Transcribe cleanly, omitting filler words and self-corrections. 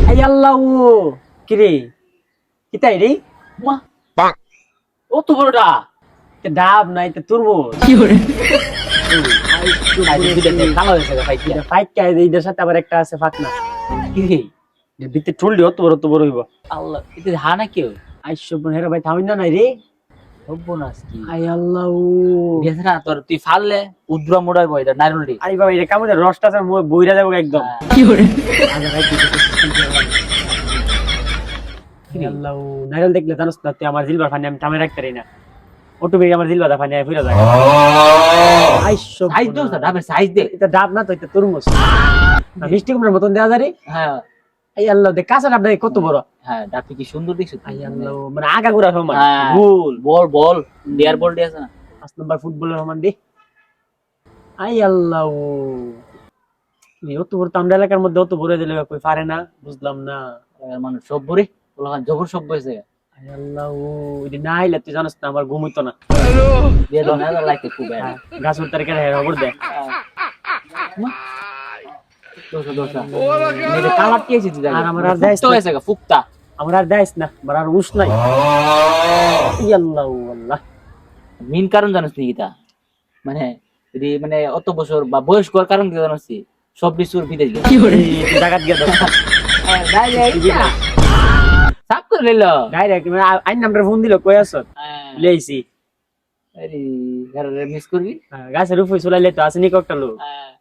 I আল্লাহ কি রে কিতাই রে মা ও তো বড়টা ডাব নাই তো তুরমুজ কালো হয়েছে ভাই কি ফাইকা এইটার সাথে আবার একটা আছে ফাকনা কি রে ভিতরে টুললি অত বড় হইব আল্লাহ এটা হা না কেউ আইসো বোন হেরা ভাই থামিন না নাই রে সর্বনাশ কি আই আল্লাহ গেছে না তোর তুই ফাললে উদ্রা মোড়াই বই নাইরুল রে আই বাবা এটা কেমন রসটা আছে বইরা যাবো একদম আল্লাহ নাইরল দেখলে জানোস না তুই আমার জিলবার ফানি আমি থামে রাখতে পারি না অটো বেরি আমার জিলবাদা ফানি ফিরে যায় আইসো সাইজ দোস না ডাবের সাইজ দে এটা ডাব না তো এটা তরমুজ মিষ্টি কুমড়ার মতন দেওয়া যায় রে হ্যাঁ আই আল্লাহ দেখ কাঁচা ডাব দেখ কত বড় হ্যাঁ ডাবটি কি সুন্দর দেখছিস আই আল্লাহ মানে আগা গুড়া সমান হ্যাঁ। গোল বল বল ডিয়ার বল দিয়ে আছে না 5 নাম্বার ফুটবলের সমান দি আই আল্লাহ অত বড় তো আমরা এলাকার মধ্যে অত বড় দিলে কই পারে না বুঝলাম না মানুষ সব ভরে ওলা জবর সব হয়েছে আই আল্লাহ এটা না আইলে তুই জানিস না আমার ঘুম হইতো না দিয়ে দাও না লাইতে খুব গাছ উঠতে রেখে খবর দে দোসা দোসা মেরে কালার কি আছে দিদা আর আমার আর যাইস তো না হয়েছে ফুকতা আমার আর যাইস না আমার আর উস নাই ই আল্লাহ আল্লাহ মেন কারণ জানিস নি এটা মানে যদি মানে অত বছর বা বয়স করার কারণ কি জানিস সব কিছুর বিদেশ গেছে তুই জায়গা গিয়ে দাও সাপ করে নিল ডাইরেক্ট আইন নাম্বার ফোন দিল কই আছো লইছি আরে ঘরে মিস করবি গাছের উপরে চলাইলে তো আসেনি কয়েকটা লোক হ্যাঁ